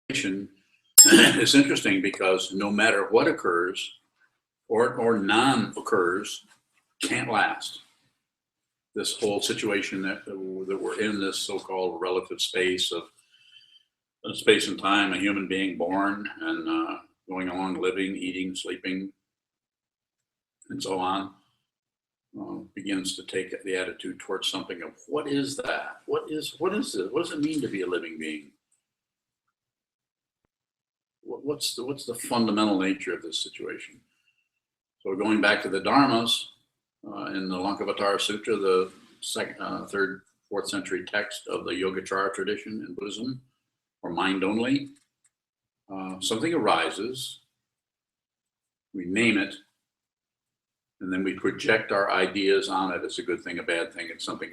It's interesting because no matter what occurs or non-occurs, can't last. This whole situation that we're in, this so-called relative space of space and time, a human being born and going along, living, eating, sleeping, and so on, begins to take the attitude towards something of what is that? What is it? What does it mean to be a living being? What's the fundamental nature of this situation? So going back to the dharmas in the Lankavatara Sutra, the third, fourth century text of the Yogacara tradition in Buddhism, or mind only, something arises, we name it, and then we project our ideas on it. It's a good thing, a bad thing. It's something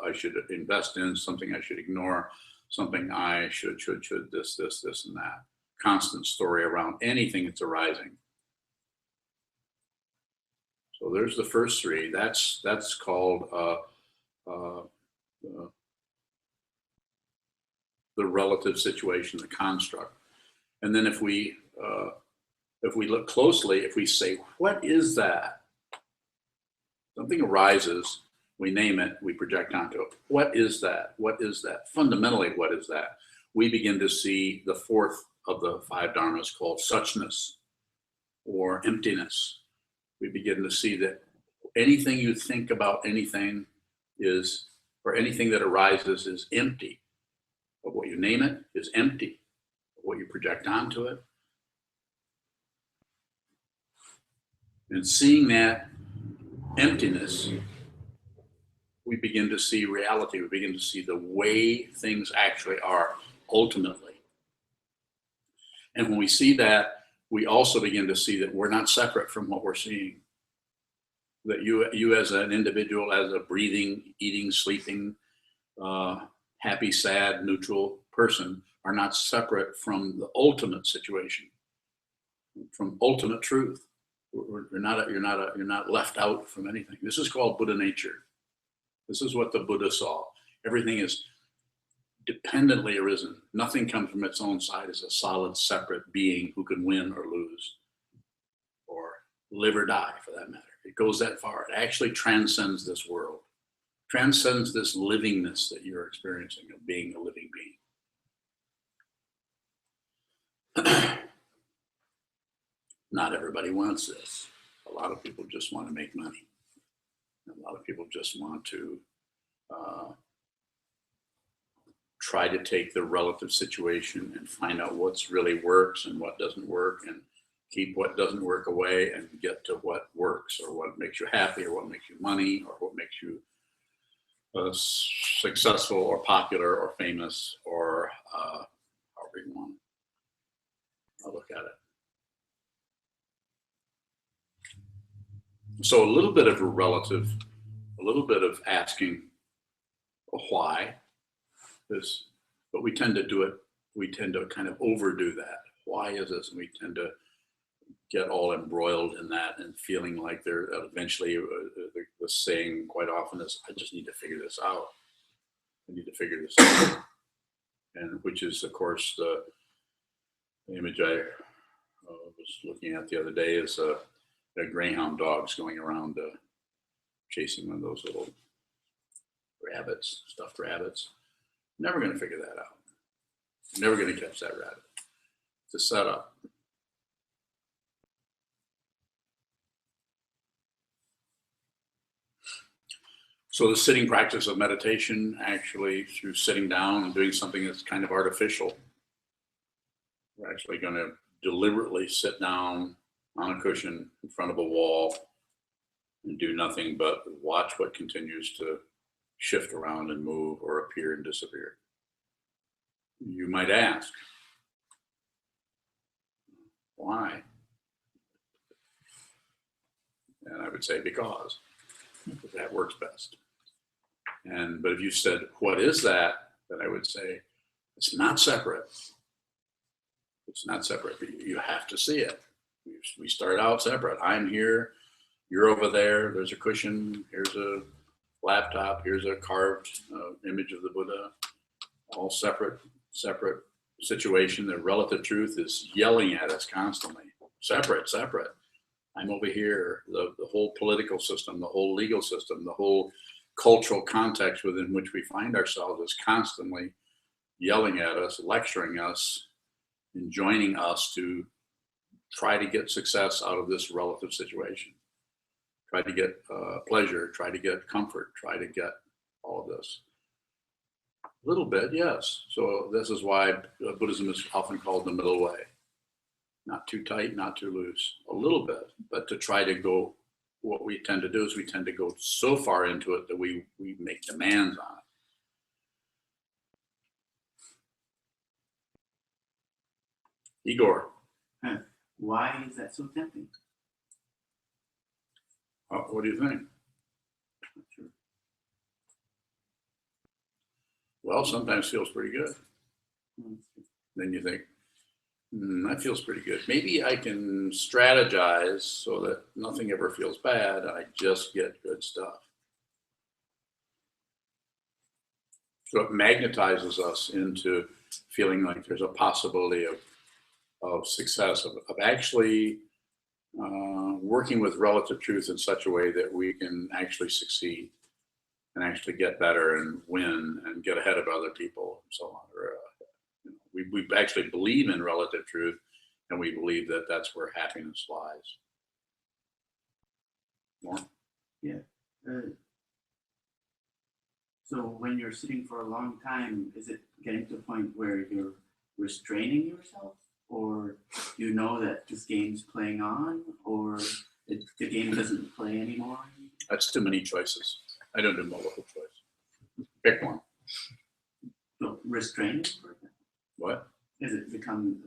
I should invest in, something I should ignore, something I should, this, and that. Constant story around anything that's arising. So there's the first three. That's called the relative situation, the construct. And then if we look closely, if we say, what is that? Something arises, we name it, we project onto it. What is that? What is that? Fundamentally, what is that? We begin to see the fourth of the five dharmas called suchness or emptiness. We begin to see that anything you think about anything is, or anything that arises is empty. But what you name it is empty. What you project onto it. And seeing that emptiness, we begin to see reality. We begin to see the way things actually are ultimately. And when we see that, we also begin to see that we're not separate from what we're seeing. That you as an individual, as a breathing, eating, sleeping, happy, sad, neutral person are not separate from the ultimate situation, from ultimate truth. You're not left out from anything. This is called Buddha nature. This is what the Buddha saw. Everything is dependently arisen. Nothing comes from its own side as a solid, separate being who can win or lose, or live or die for that matter. It goes that far. It actually transcends this world, transcends this livingness that you're experiencing of being a living being. Not everybody wants this. A lot of people just want to make money. A lot of people just want to try to take the relative situation and find out what's really works and what doesn't work, and keep what doesn't work away and get to what works, or what makes you happy, or what makes you money, or what makes you successful or popular or famous, or however you want to look at it. So a little bit of a relative, a little bit of asking why this, but we tend to do it, we tend to kind of overdo that. Why is this? And we tend to get all embroiled in that and feeling like they're eventually, the saying quite often is, I just need to figure this out. I need to figure this out. And which is, of course, the image I was looking at the other day is greyhound dogs going around chasing one of those little rabbits, stuffed rabbits. Never going to figure that out. Never going to catch that rabbit. It's a setup. So the sitting practice of meditation, actually through sitting down and doing something that's kind of artificial, we're actually going to deliberately sit down on a cushion in front of a wall and do nothing but watch what continues to shift around and move or appear and disappear. You might ask, why? And I would say because that works best. But if you said, what is that? Then I would say, it's not separate. It's not separate. You have to see it. We start out separate. I'm here, you're over there, there's a cushion, here's a laptop, here's a carved image of the Buddha, all separate situation, the relative truth is yelling at us constantly. Separate, separate. I'm over here. The whole political system, the whole legal system, the whole cultural context within which we find ourselves is constantly yelling at us, lecturing us, enjoining us to try to get success out of this relative situation. Try to get pleasure, try to get comfort, try to get all of this. A little bit, yes. So this is why Buddhism is often called the middle way. Not too tight, not too loose. A little bit, but to try to go, what we tend to do is we tend to go so far into it that we make demands on it. Igor. Why is that so tempting? What do you think? Not sure. Well, sometimes feels pretty good. Hmm. Then you think, that feels pretty good. Maybe I can strategize so that nothing ever feels bad. I just get good stuff. So it magnetizes us into feeling like there's a possibility of success, of actually working with relative truth in such a way that we can actually succeed and actually get better and win and get ahead of other people and so on. Or, we actually believe in relative truth, and we believe that that's where happiness lies. More? Yeah. So when you're sitting for a long time, is it getting to a point where you're restraining yourself? Or you know that this game's playing on? Or the game doesn't play anymore? That's too many choices. I don't do multiple choice. Pick one. So restraining, for example? What? Has it become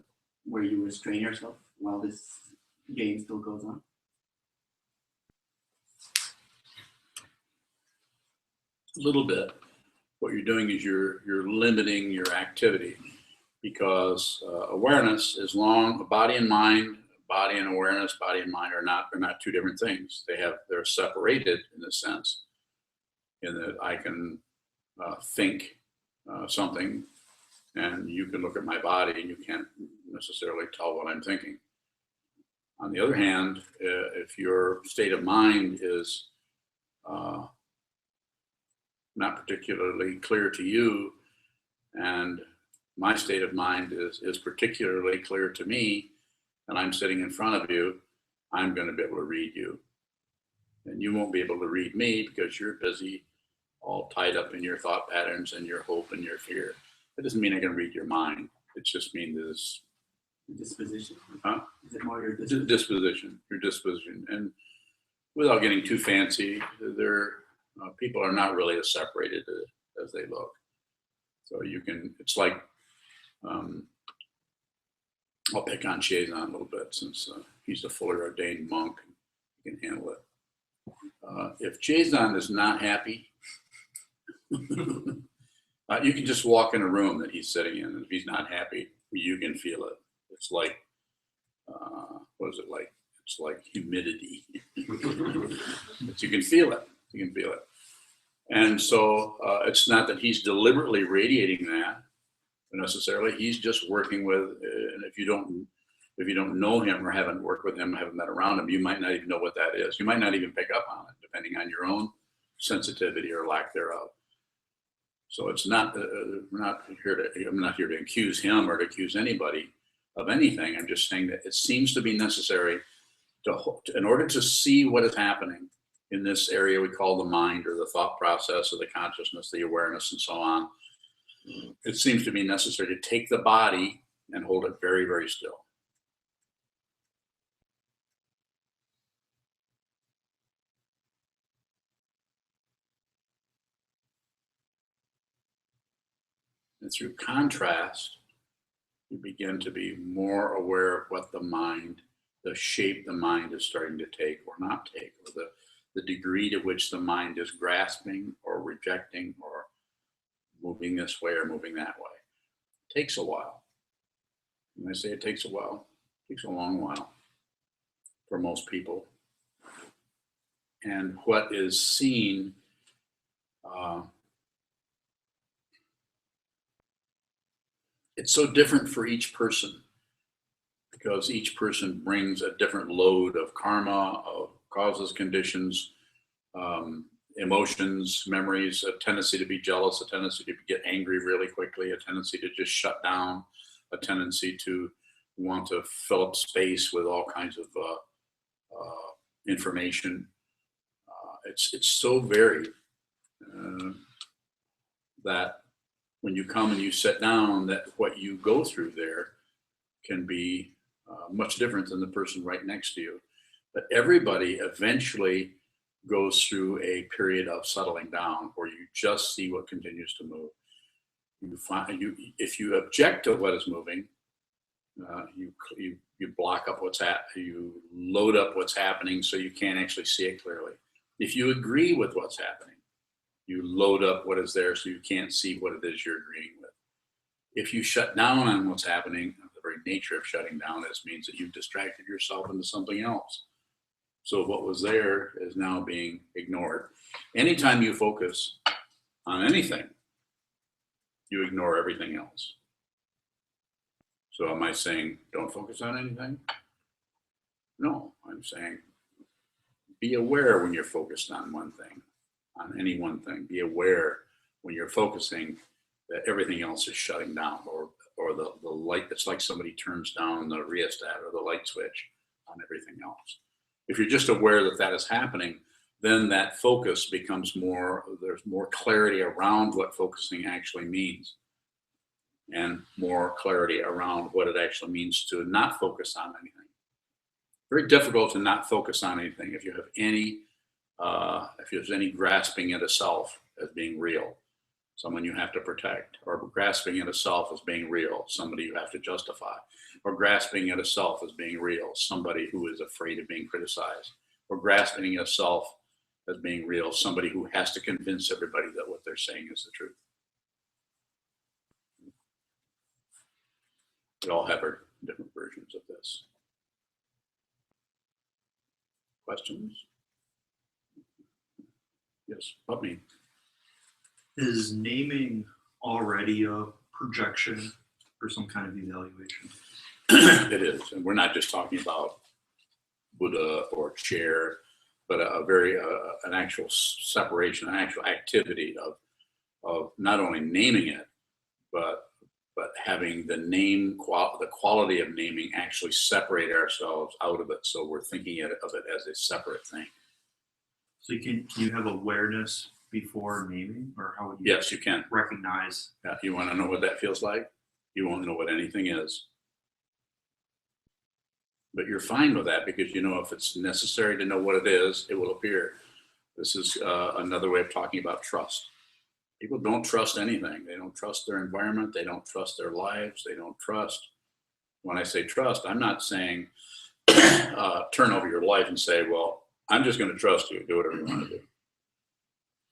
where you restrain yourself while this game still goes on? A little bit. What you're doing is you're limiting your activity, because awareness is long. Body and mind, body and awareness, body and mind are not two different things. They're separated in a sense, in that I can think something, and you can look at my body and you can't necessarily tell what I'm thinking. On the other hand, if your state of mind is not particularly clear to you, and my state of mind is particularly clear to me, and I'm sitting in front of you, I'm going to be able to read you. And you won't be able to read me because you're busy, all tied up in your thought patterns and your hope and your fear. That doesn't mean I can read your mind. It just means this Disposition? Huh? Is it more your disposition? Your disposition. And without getting too fancy, people are not really as separated as they look. So it's like, I'll pick on Sokuzan a little bit, since he's a fully ordained monk. He can handle it. If Sokuzan is not happy, you can just walk in a room that he's sitting in, and if he's not happy, you can feel it. It's like, what is it like? It's like humidity. But you can feel it. You can feel it. And so it's not that he's deliberately radiating that necessarily. He's just working with, and if you don't know him or haven't worked with him, haven't been around him, you might not even know what that is. You might not even pick up on it, depending on your own sensitivity or lack thereof. So it's not, I'm not here to accuse him or to accuse anybody of anything. I'm just saying that it seems to be necessary in order to see what is happening in this area we call the mind, or the thought process, or the consciousness, the awareness, and so on. It seems to be necessary to take the body and hold it very, very still. And through contrast, you begin to be more aware of what the shape the mind is starting to take or not take, or the degree to which the mind is grasping or rejecting or moving this way or moving that way. It takes a while. When I say it takes a while, it takes a long while for most people. And what is seen it's so different for each person because each person brings a different load of karma, of causes, conditions, emotions, memories, a tendency to be jealous, a tendency to get angry really quickly, a tendency to just shut down, a tendency to want to fill up space with all kinds of information. It's so varied that when you come and you sit down, that what you go through there can be much different than the person right next to you. But everybody eventually goes through a period of settling down where you just see what continues to move. You find if you object to what is moving, you block up you load up what's happening so you can't actually see it clearly. If you agree with what's happening, you load up what is there so you can't see what it is you're agreeing with. If you shut down on what's happening, the very nature of shutting down means that you've distracted yourself into something else. So what was there is now being ignored. Anytime you focus on anything, you ignore everything else. So am I saying don't focus on anything? No, I'm saying be aware when you're focused on one thing, on any one thing. Be aware when you're focusing that everything else is shutting down, or the light. It's like somebody turns down the rheostat or the light switch on everything else. If you're just aware that that is happening, then that focus becomes more, there's more clarity around what focusing actually means, and more clarity around what it actually means to not focus on anything. Very difficult to not focus on anything if you have any, if there's any grasping into self as being real, someone you have to protect, or grasping into self as being real, somebody you have to justify, or grasping into self as being real, somebody who is afraid of being criticized, or grasping into self as being real, somebody who has to convince everybody that what they're saying is the truth. We all have our different versions of this. Questions? Yes, help me. Is naming already a projection or some kind of evaluation? It is, and we're not just talking about Buddha or chair, but an actual separation, an actual activity of not only naming it, but having the quality of naming actually separate ourselves out of it, so we're thinking of it as a separate thing. So can you have awareness before naming, or how would you? Yes, you can recognize? Yeah, you want to know what that feels like? You won't know what anything is. But you're fine with that because you know if it's necessary to know what it is, it will appear. This is another way of talking about trust. People don't trust anything. They don't trust their environment. They don't trust their lives. They don't trust. When I say trust, I'm not saying turn over your life and say, well, I'm just going to trust you. Do whatever you want to do.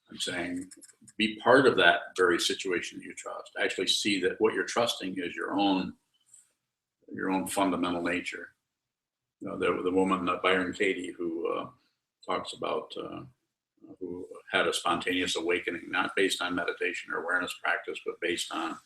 I'm saying be part of that very situation that you trust. Actually see that what you're trusting is your own fundamental nature. You know, the woman, Byron Katie, who talks about who had a spontaneous awakening, not based on meditation or awareness practice, but based on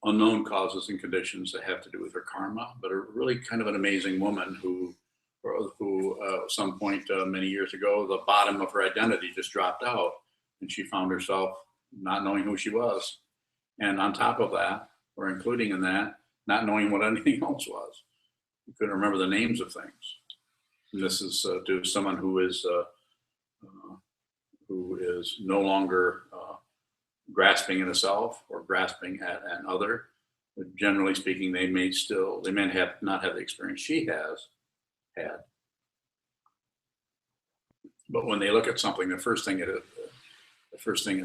unknown causes and conditions that have to do with her karma, but a really kind of an amazing woman who at some point many years ago, the bottom of her identity just dropped out, and she found herself not knowing who she was. And on top of that, or including in that, not knowing what anything else was. You couldn't remember the names of things. And this is to someone who is no longer grasping at a self or grasping at an other. But generally speaking, they may not have the experience she has had. But when they look at something, the first thing that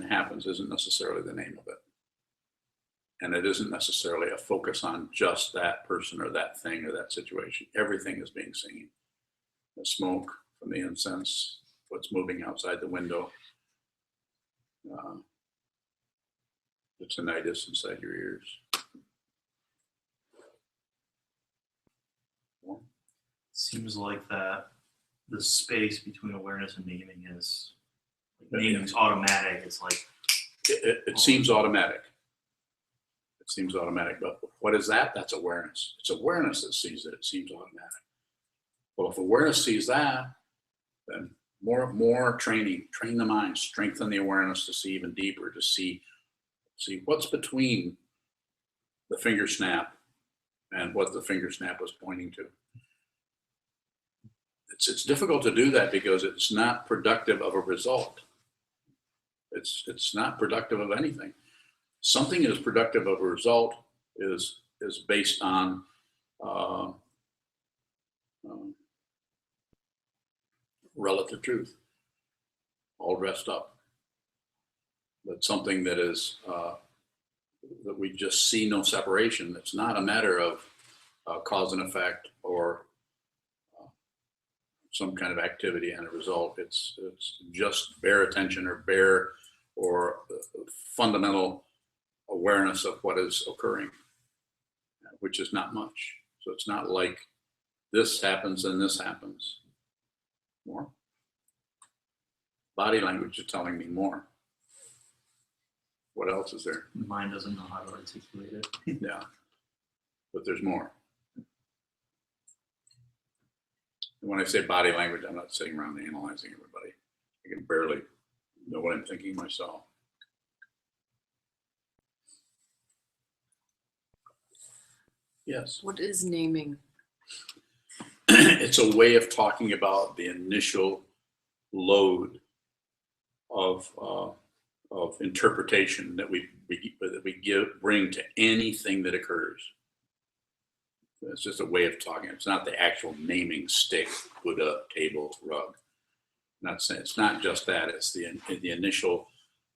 happens isn't necessarily the name of it. And it isn't necessarily a focus on just that person or that thing or that situation. Everything is being seen. The smoke from the incense, what's moving outside the window, the tinnitus inside your ears. Seems like that the space between awareness and naming is naming's automatic. It's like it seems automatic. It seems automatic, but what is that? That's awareness. It's awareness that sees that it seems automatic. Well, if awareness sees that, then more training, train the mind, strengthen the awareness to see even deeper, to see what's between the finger snap and what the finger snap was pointing to. It's difficult to do that because it's not productive of a result. It's not productive of anything. Something is productive of a result is based on relative truth, all dressed up. But something that is that we just see no separation. It's not a matter of cause and effect or some kind of activity and a result. It's just bare attention or bare or fundamental awareness of what is occurring, which is not much. So it's not like this happens and this happens. More. Body language is telling me more. What else is there? The mind doesn't know how to articulate it. Yeah, but there's more. And when I say body language, I'm not sitting around analyzing everybody. I can barely know what I'm thinking myself. Yes. What is naming? It's a way of talking about the initial load of interpretation that we bring to anything that occurs. It's just a way of talking. It's not the actual naming stick, Buddha, table, rug. Not saying it's not just that. It's the initial,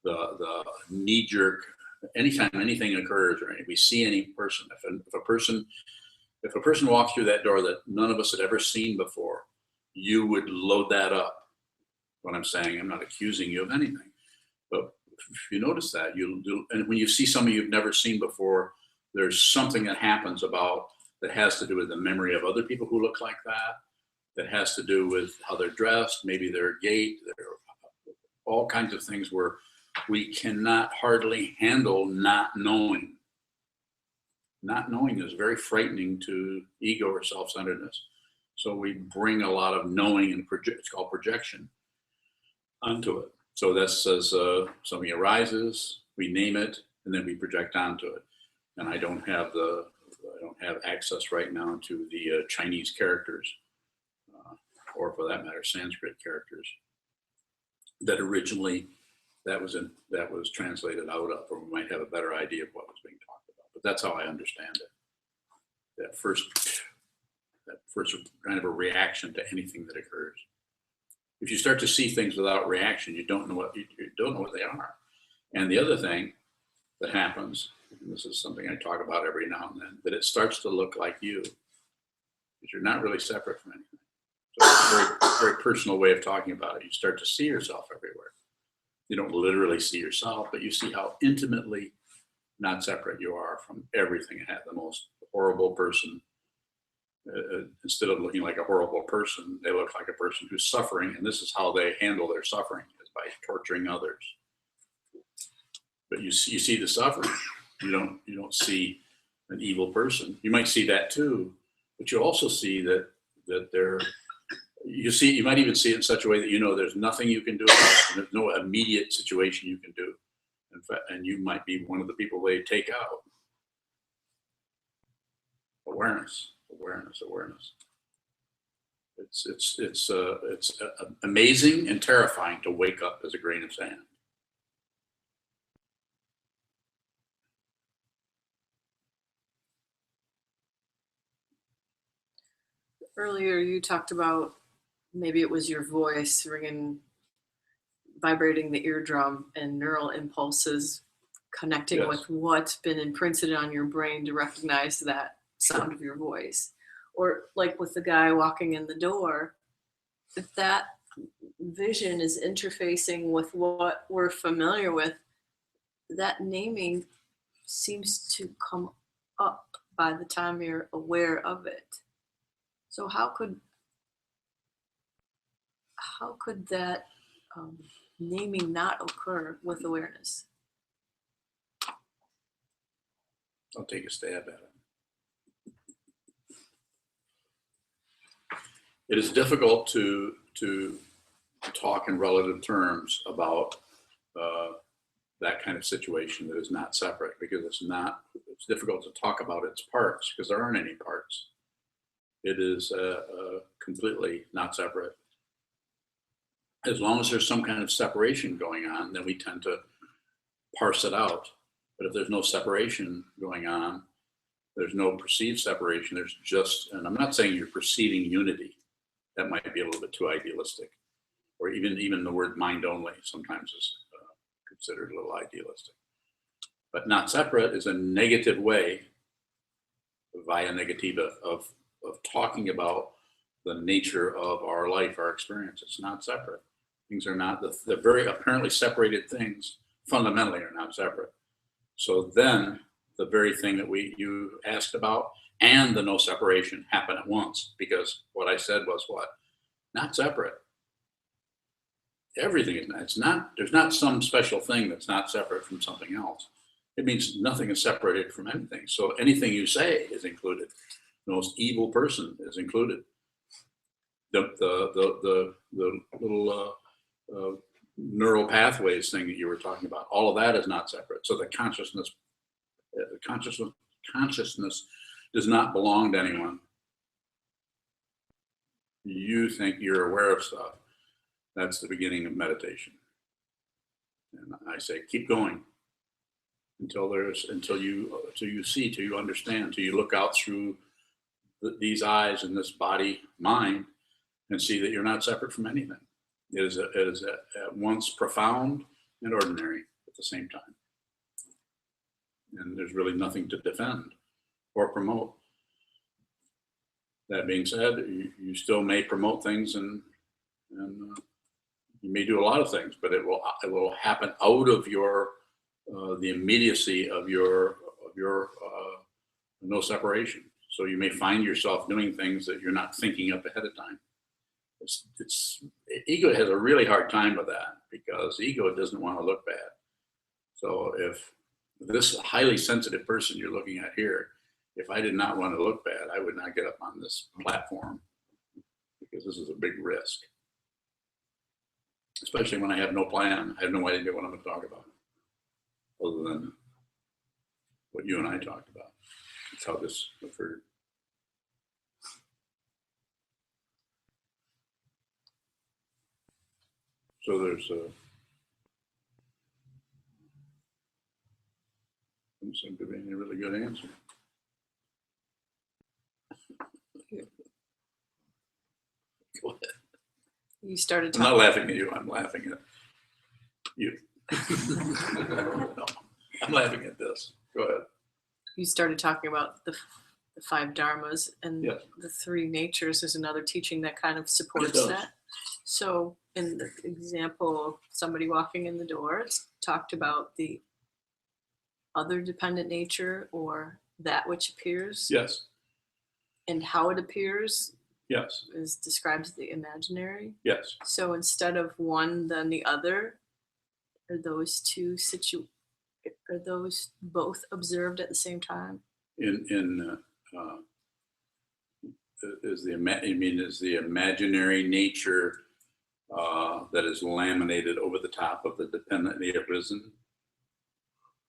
the knee jerk. Anytime anything occurs, or we see any person, if a person walks through that door that none of us had ever seen before, you would load that up. What I'm saying, I'm not accusing you of anything, but if you notice that, you'll do. And when you see somebody you've never seen before, there's something that happens about that has to do with the memory of other people who look like that. That has to do with how they're dressed, maybe their gait, all kinds of things where we cannot hardly handle not knowing. Not knowing is very frightening to ego or self-centeredness. So we bring a lot of knowing and it's called projection onto it. So that says something arises, we name it, and then we project onto it. And I don't have access right now to the Chinese characters, or for that matter, Sanskrit characters that originally that was translated out of, or we might have a better idea of what was being talked about. But that's how I understand it. That first kind of a reaction to anything that occurs. If you start to see things without reaction, you don't know what they are. And the other thing that happens, and this is something I talk about every now and then, that it starts to look like you, because you're not really separate from anything. So it's a very, very personal way of talking about it. You start to see yourself everywhere. You don't literally see yourself, but you see how intimately not separate you are from everything. It had the most horrible person. Instead of looking like a horrible person, they look like a person who's suffering, and this is how they handle their suffering, is by torturing others. But you see the suffering. You don't see an evil person. You might see that too, but you also see that you might even see it in such a way that there's nothing you can do about it, and there's no immediate situation you can do. In fact, and you might be one of the people they take out. Awareness. It's amazing and terrifying to wake up as a grain of sand. Earlier you talked about maybe it was your voice ringing, vibrating the eardrum, and neural impulses connecting Yes. with what's been imprinted on your brain to recognize that sound of your voice. Or like with the guy walking in the door, if that vision is interfacing with what we're familiar with, that naming seems to come up by the time you're aware of it. So how could that naming not occur with awareness? I'll take a stab at it. It is difficult to talk in relative terms about that kind of situation that is not separate, because it's difficult to talk about its parts because there aren't any parts. It is completely not separate. As long as there's some kind of separation going on, then we tend to parse it out. But if there's no separation going on, there's no perceived separation, there's just, and I'm not saying you're perceiving unity. That might be a little bit too idealistic. Or even the word mind only sometimes is considered a little idealistic. But not separate is a negative way, via negativa, of talking about the nature of our life, our experience. It's not separate. Things are not, the very apparently separated things fundamentally are not separate. So then the very thing that you asked about and the no separation happen at once, because what I said was what? Not separate. Everything is not. It's not, there's not some special thing that's not separate from something else. It means nothing is separated from anything. So anything you say is included. The most evil person is included. The little neural pathways thing that you were talking about, all of that is not separate. So the consciousness does not belong to anyone. You think you're aware of stuff. That's the beginning of meditation. And I say, keep going until you see, till you understand, till you look out through these eyes and this body, mind, and see that you're not separate from anything. It is at once profound and ordinary at the same time. And there's really nothing to defend or promote. That being said, you still may promote things and you may do a lot of things, but it will happen out of your the immediacy of your no separation. So you may find yourself doing things that you're not thinking up ahead of time. Ego has a really hard time with that, because ego doesn't want to look bad. So if this highly sensitive person you're looking at here, if I did not want to look bad, I would not get up on this platform, because this is a big risk. Especially when I have no plan. I have no idea what I'm going to talk about, other than what you and I talked about. That's how this occurred. So there's doesn't seem to be any really good answer. Go ahead. You started I'm not talking. laughing at you. I'm laughing at you. No, I'm laughing at this. Go ahead. You started talking about the five dharmas and Yes. the three natures. Is another teaching that kind of It supports does. that. So in the example of somebody walking in the door, it's talked about the other dependent nature, or that which appears, Yes. and how it appears Yes. is described as the imaginary. Yes. So instead of one, then the other, are those two are those both observed at the same time? Is the imaginary nature that is laminated over the top of the dependently arisen,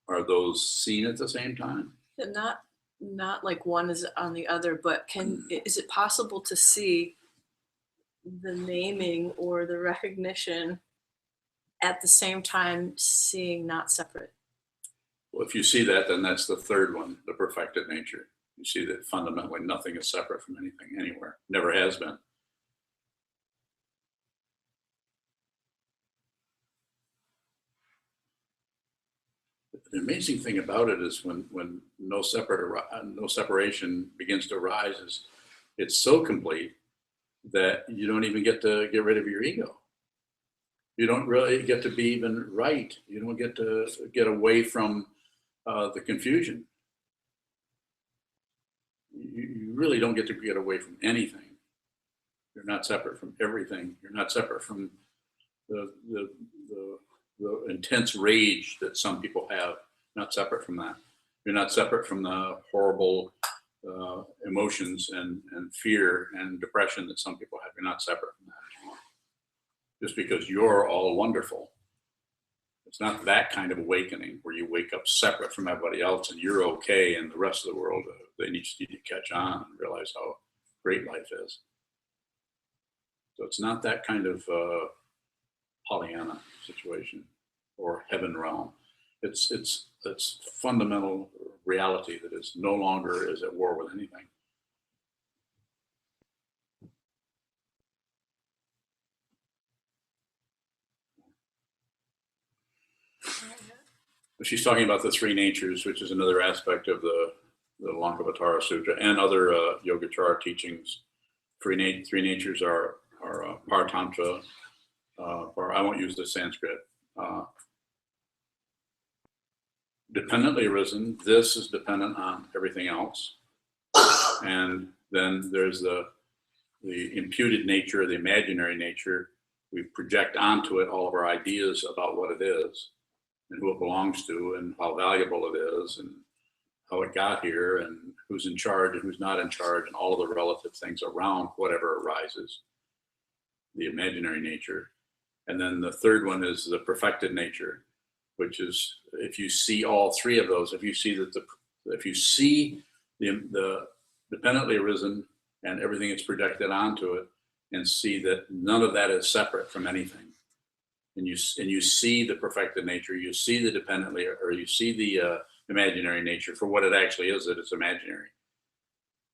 are those seen at the same time? And not like one is on the other, but is it possible to see the naming or the recognition at the same time, seeing not separate? Well, if you see that, then that's the third one, the perfected nature. You see that fundamentally nothing is separate from anything anywhere, never has been. The amazing thing about it is when no separation begins to arise, is it's so complete that you don't even get to get rid of your ego. You don't really get to be even right. You don't get to get away from the confusion. You really don't get to get away from anything. You're not separate from everything. You're not separate from the intense rage that some people have. Not separate from that. You're not separate from the horrible emotions and fear and depression that some people have. You're not separate from that anymore. Just because you're all wonderful. It's not that kind of awakening where you wake up separate from everybody else and you're okay, and the rest of the world, they need to catch on and realize how great life is. So it's not that kind of Pollyanna situation or heaven realm. It's fundamental reality that is no longer is at war with anything. She's talking about the three natures, which is another aspect of the Lankavatara Sutra and other Yogacara teachings. Three natures are Paratantra. I won't use the Sanskrit. Dependently arisen. This is dependent on everything else, and then there's the imputed nature, the imaginary nature. We project onto it all of our ideas about what it is and who it belongs to and how valuable it is and how it got here and who's in charge and who's not in charge and all of the relative things around whatever arises, the imaginary nature. And then the third one is the perfected nature, which is if you see all three of those, if you see the dependently arisen and everything that's projected onto it, and see that none of that is separate from anything. And you see the perfected nature, you see the dependently, or you see the imaginary nature for what it actually is, that it's imaginary.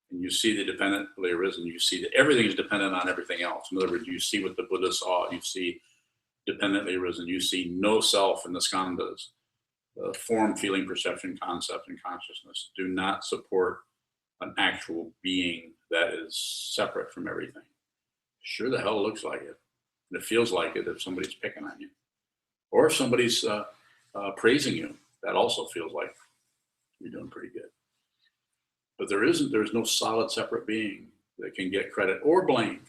And you see the dependently arisen, you see that everything is dependent on everything else. In other words, you see what the Buddha saw, you see dependently arisen, you see no self in the skandhas. Form, feeling, perception, concept, and consciousness do not support an actual being that is separate from everything. Sure the hell looks like it. And it feels like it if somebody's picking on you. Or if somebody's praising you, that also feels like you're doing pretty good. But there's no solid separate being that can get credit or blame.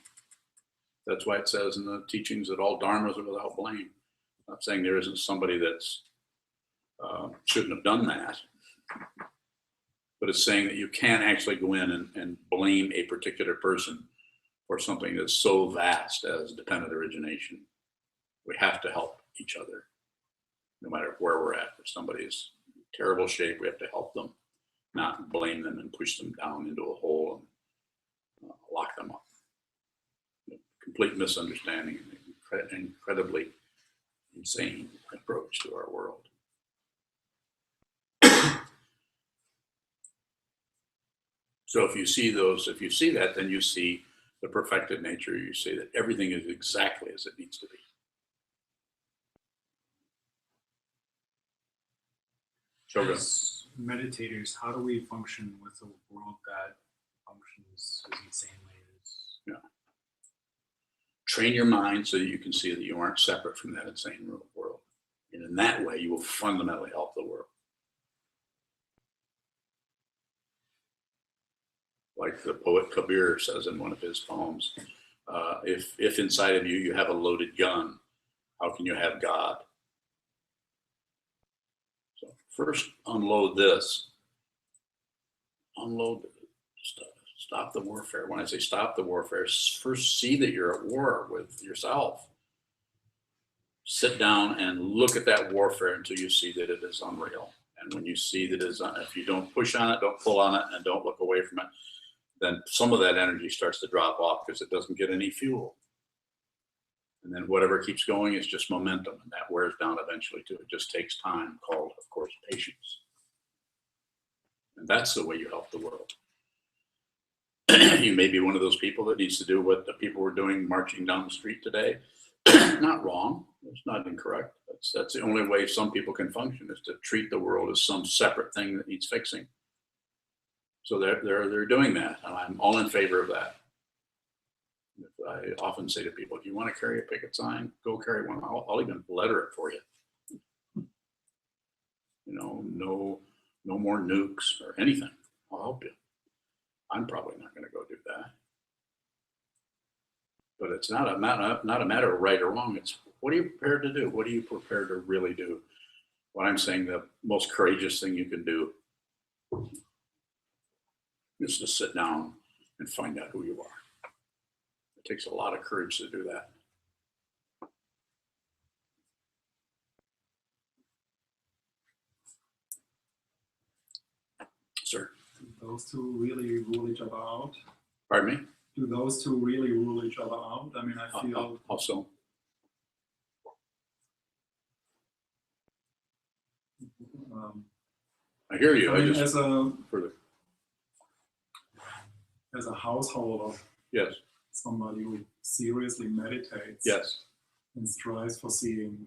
That's why it says in the teachings that all dharmas are without blame. I'm not saying there isn't somebody that's shouldn't have done that, but it's saying that you can't actually go in and blame a particular person for something that's so vast as dependent origination. We have to help each other, no matter where we're at. If somebody's in terrible shape, we have to help them, not blame them and push them down into a hole and lock them up. Complete misunderstanding and incredibly insane approach to our world. So if you see that, then you see the perfected nature. You see that everything is exactly as it needs to be. Shogun. As meditators, how do we function with a world that functions as insanely as? Yeah. Train your mind so that you can see that you aren't separate from that insane world. And in that way, you will fundamentally help the world. Like the poet Kabir says in one of his poems, if inside of you you have a loaded gun, how can you have God? So first unload this. Stop the warfare. When I say stop the warfare, first see that you're at war with yourself. Sit down and look at that warfare until you see that it is unreal. And when you see that it is, if you don't push on it, don't pull on it, and don't look away from it, then some of that energy starts to drop off because it doesn't get any fuel. And then whatever keeps going is just momentum, and that wears down eventually too. It just takes time, called, of course, patience. And that's the way you help the world. You may be one of those people that needs to do what the people were doing marching down the street today. Not wrong. It's not incorrect. That's the only way some people can function, is to treat the world as some separate thing that needs fixing. So they're doing that, and I'm all in favor of that. I often say to people, if you want to carry a picket sign, go carry one. I'll even letter it for you. You know, no more nukes or anything. I'll help you. I'm probably not going to go do that. But it's not a matter of right or wrong. It's what are you prepared to do? What are you prepared to really do? What I'm saying, the most courageous thing you can do is to sit down and find out who you are. It takes a lot of courage to do that. Sir, Do those two really rule each other out? pardon me? Do those two really rule each other out? I mean, I feel How so? I hear you. I mean, just further. as a householder, Yes, somebody who seriously meditates yes, and strives for seeing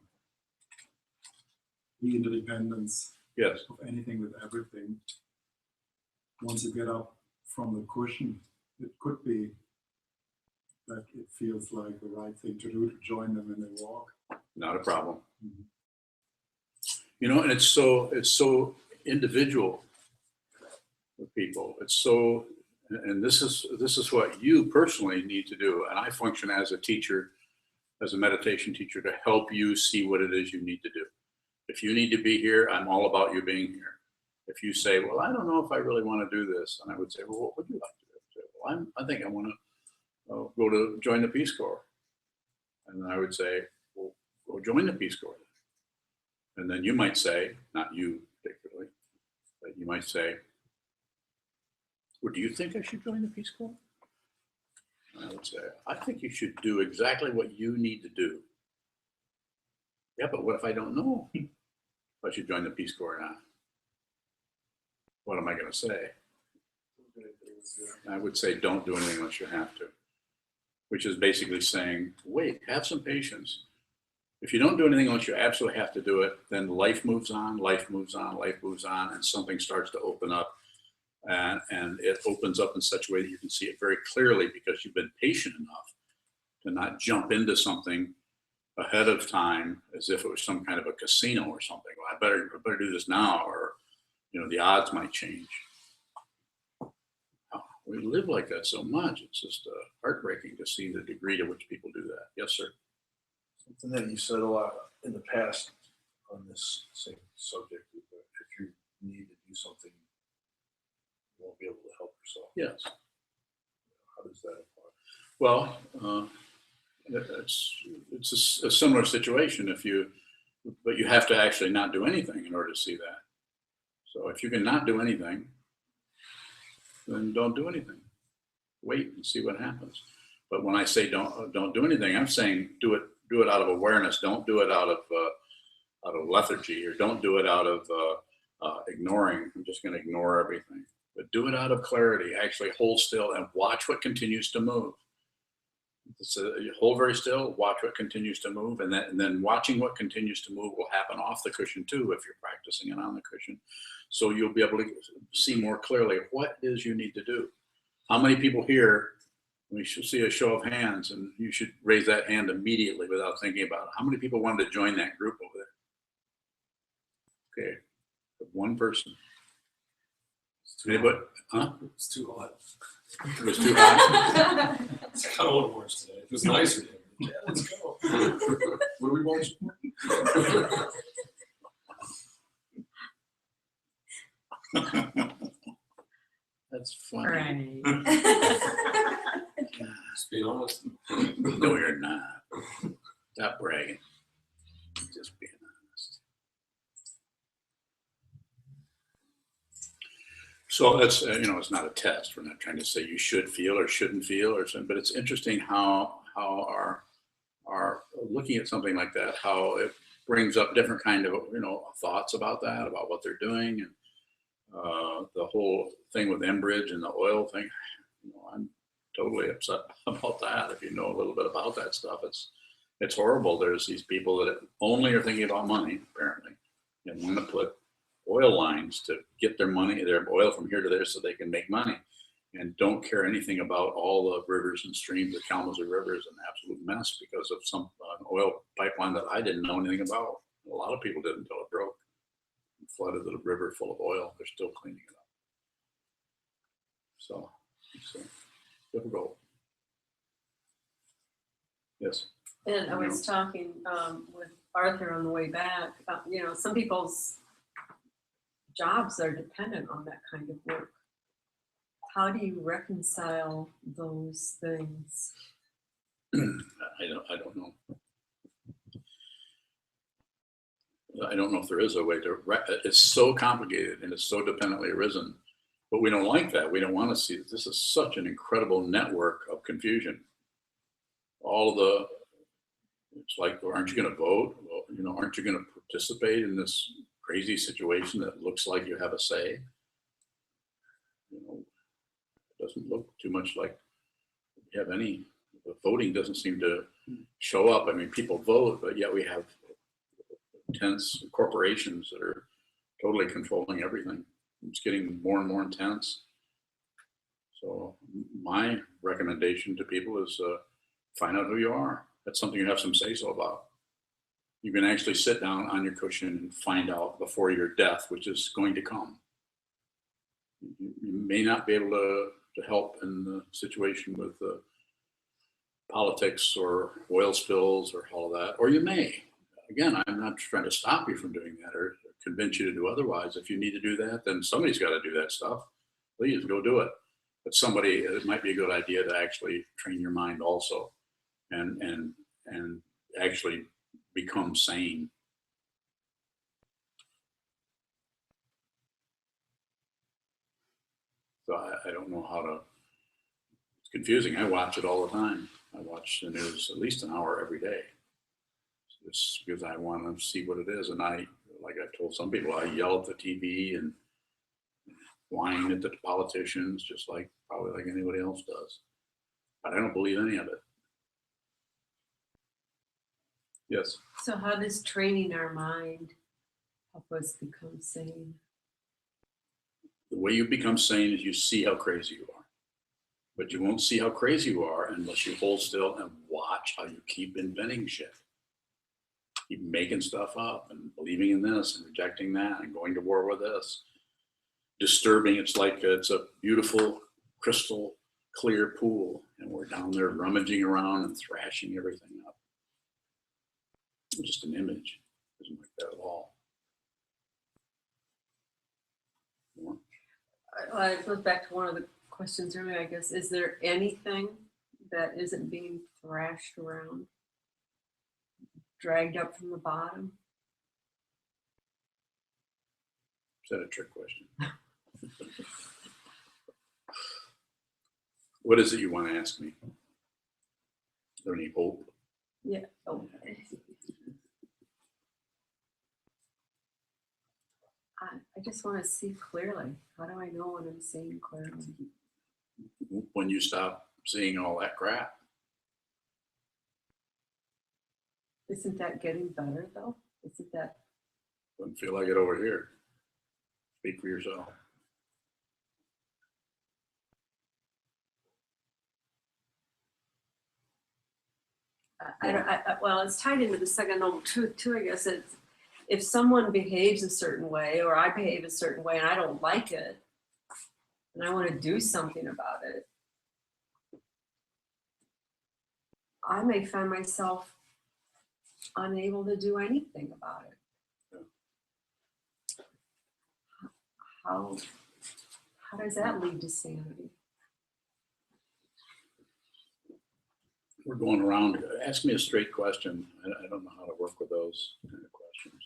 the interdependence yes. of anything with everything. Once you get up from the cushion, it could be that it feels like the right thing to do to join them when they walk. Not a problem. Mhm. You know, and it's so individual with people. It's so, and this is what you personally need to do. And I function as a teacher, as a meditation teacher, to help you see what it is you need to do. If you need to be here, I'm all about you being here. If you say, well, I don't know if I really want to do this, and I would say, well, what would you like to do? Say, well, I think I want to go to join the Peace Corps. And then I would say, well, go join the Peace Corps. And then you might say, not you particularly, but you might say, well, do you think I should join the Peace Corps? And I would say, I think you should do exactly what you need to do. Yeah, but what if I don't know if I should join the Peace Corps or not? What am I going to say? I would say, don't do anything unless you have to, which is basically saying, wait, have some patience. If you don't do anything unless you absolutely have to do it, then life moves on, life moves on, life moves on, and something starts to open up. And it opens up in such a way that you can see it very clearly because you've been patient enough to not jump into something ahead of time as if it was some kind of a casino or something. Well, I better do this now, or the odds might change. We live like that so much. It's just heartbreaking to see the degree to which people do that. Yes, sir. Something that you said a lot in the past on this same subject is that if you need to do something, you won't be able to help yourself. Yes. How does that apply? Well, it's a similar situation but you have to actually not do anything in order to see that. So if you can not do anything, then don't do anything. Wait and see what happens. But when I say don't do anything, I'm saying do it out of awareness. Don't do it out of lethargy, or don't do it out of ignoring. I'm just going to ignore everything. But do it out of clarity. Actually hold still and watch what continues to move. So you hold very still, watch what continues to move, and then watching what continues to move will happen off the cushion too if you're practicing it on the cushion. So you'll be able to see more clearly what it is you need to do. How many people here, we should see a show of hands, and you should raise that hand immediately without thinking about it. How many people wanted to join that group over there? Okay, one person. Anybody? Huh? It's too hot. It was too hot. It's kind of what it was today. It was nicer. Yeah, let's go. What do we watch? That's funny. Just being honest. No, you're not. Stop bragging. Just being honest. So that's, it's not a test. We're not trying to say you should feel or shouldn't feel or something, but it's interesting how our looking at something like that, how it brings up different kind of, thoughts about that, about what they're doing. And the whole thing with Enbridge and the oil thing, I'm totally upset about that. If you know a little bit about that stuff, it's horrible. There's these people that only are thinking about money, apparently, and want to put oil lines to get their oil from here to there so they can make money, and don't care anything about all the rivers and streams. The Kalamazoo River is an absolute mess because of some oil pipeline that I didn't know anything about. A lot of people didn't until it broke and flooded the river full of oil. They're still cleaning it up. So it's difficult. Yes. And I was talking with Arthur on the way back. Some people's jobs are dependent on that kind of work. How do you reconcile those things? I don't know. I don't know if there is a way to, it's so complicated and it's so dependently arisen, but we don't like that. We don't want to see that. This is such an incredible network of confusion. All of the, it's like, well, aren't you going to vote? Well, you know, aren't you going to participate in this crazy situation that looks like you have a say? You know, it doesn't look too much like you have any, the voting doesn't seem to show up. I mean, people vote, but yet we have intense corporations that are totally controlling everything. It's getting more and more intense. So my recommendation to people is find out who you are. That's something you have some say-so about. You can actually sit down on your cushion and find out before your death, which is going to come. You may not be able to help in the situation with politics or oil spills or all of that, or you may. Again, I'm not trying to stop you from doing that or convince you to do otherwise. If you need to do that, then somebody's got to do that stuff. Please go do it. But somebody, it might be a good idea to actually train your mind also, and actually become sane. So I don't know how to. It's confusing. I watch it all the time. I watch the news at least an hour every day. Just because I want to see what it is. And like I told some people, I yell at the TV and whine at the politicians, just like probably like anybody else does. But I don't believe any of it. Yes. So how does training our mind help us become sane? The way you become sane is you see how crazy you are. But you won't see how crazy you are unless you hold still and watch how you keep inventing shit. Keep making stuff up and believing in this and rejecting that and going to war with this. Disturbing, it's like it's a beautiful crystal clear pool and we're down there rummaging around and thrashing everything up. It's just an image. It isn't like that at all. Well, it goes back to one of the questions earlier, I guess. Is there anything that isn't being thrashed around? Dragged up from the bottom? Is that a trick question? What is it you want to ask me? Is there any hope? Yeah. Oh. I just want to see clearly. How do I know when I'm seeing clearly? When you stop seeing all that crap. Isn't that getting better though? Isn't that? Doesn't feel like it over here. Speak for yourself. Well, it's tied into the second noble truth too, I guess. It's if someone behaves a certain way or I behave a certain way and I don't like it and I want to do something about it, I may find myself unable to do anything about it. How does that lead to sanity? We're going around. Ask me a straight question. I don't know how to work with those kind of questions.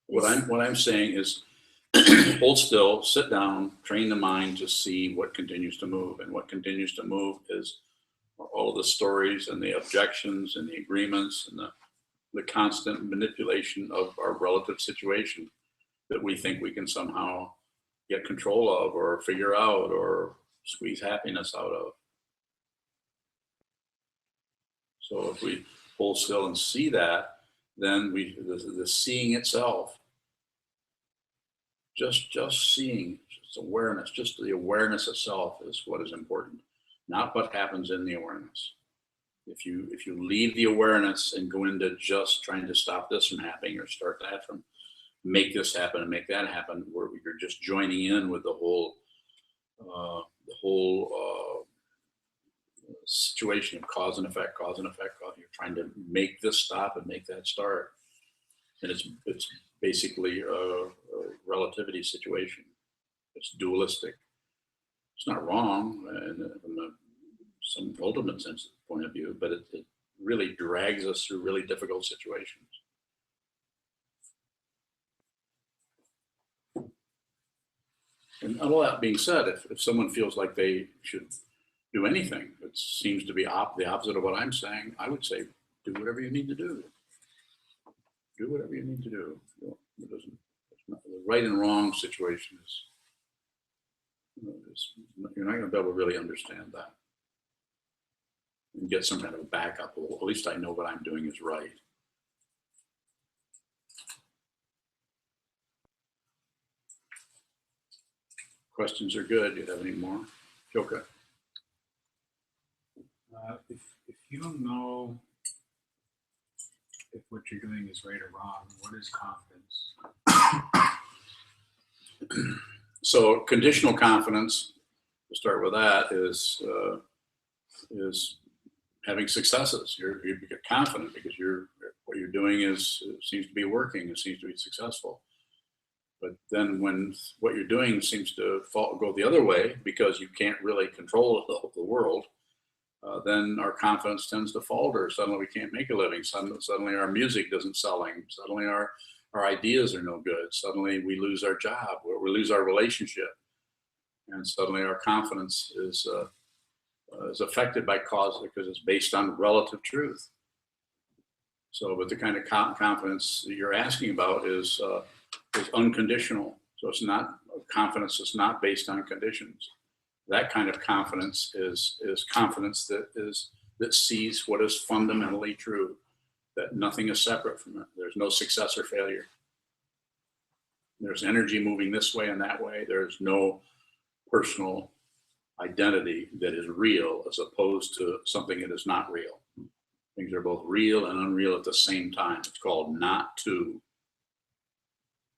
What I'm saying is hold still, sit down, train the mind to see what continues to move. And what continues to move is all of the stories and the objections and the agreements and the constant manipulation of our relative situation that we think we can somehow get control of or figure out or squeeze happiness out of. So if we hold still and see that, then the seeing itself, just seeing, just awareness, just the awareness itself is what is important, not what happens in the awareness. If you leave the awareness and go into just trying to stop this from happening or start that from make this happen and make that happen, where you're just joining in with the whole situation of cause and effect, trying to make this stop and make that start. And it's basically a relativity situation. It's dualistic. It's not wrong from some ultimate sense point of view, but it really drags us through really difficult situations. And all that being said, if someone feels like they should do anything, it seems to be the opposite of what I'm saying, I would say, do whatever you need to do. Do whatever you need to do. The right and wrong situation you're not going to be able to really understand that and get some kind of backup. Well, at least I know what I'm doing is right. Questions are good. Do you have any more? Joka. If you don't know if what you're doing is right or wrong, what is confidence? So conditional confidence, to start with that, is having successes. You get confident because what you're doing seems to be working. It seems to be successful. But then when what you're doing seems to go the other way because you can't really control the world, then our confidence tends to falter. Suddenly we can't make a living. Suddenly our music isn't selling. Suddenly our ideas are no good. Suddenly we lose our job, or we lose our relationship. And suddenly our confidence is affected by cause because it's based on relative truth. So, but the kind of confidence that you're asking about is unconditional. So it's not confidence that's not based on conditions. That kind of confidence is confidence that sees what is fundamentally true, that nothing is separate from it. There's no success or failure. There's energy moving this way and that way. There's no personal identity that is real as opposed to something that is not real. Things are both real and unreal at the same time. It's called not to.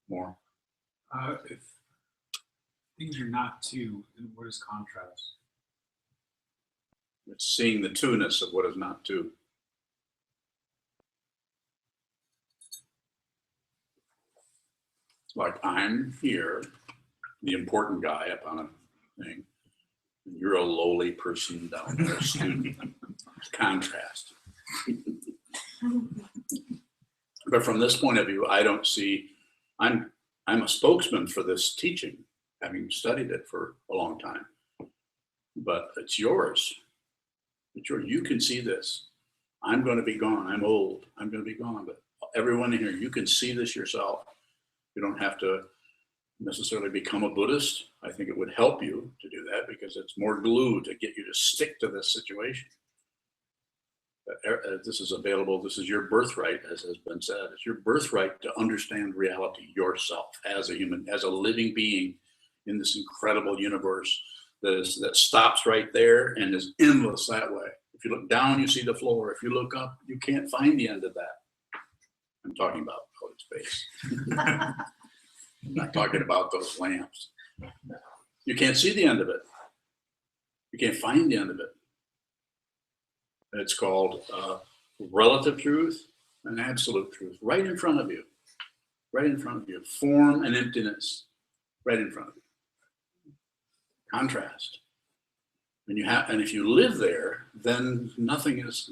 More? If things are not two, then what is contrast? It's seeing the two-ness of what is not two. Like I'm here, the important guy up on a thing, and you're a lowly person down there, a student. Contrast. But from this point of view, I don't see, I'm a spokesman for this teaching, having studied it for a long time. But it's yours. It's yours. You can see this. I'm going to be gone. I'm old. I'm going to be gone. But everyone in here, you can see this yourself. You don't have to necessarily become a Buddhist. I think it would help you to do that because it's more glue to get you to stick to this situation. This is available. This is your birthright, as has been said. It's your birthright to understand reality yourself as a human, as a living being in this incredible universe that stops right there and is endless that way. If you look down, you see the floor. If you look up, you can't find the end of that. I'm talking about outer space. I'm not talking about those lamps. You can't see the end of it. You can't find the end of it. It's called relative truth and absolute truth, right in front of you. Right in front of you. Form and emptiness, right in front of you. Contrast. And if you live there, then nothing is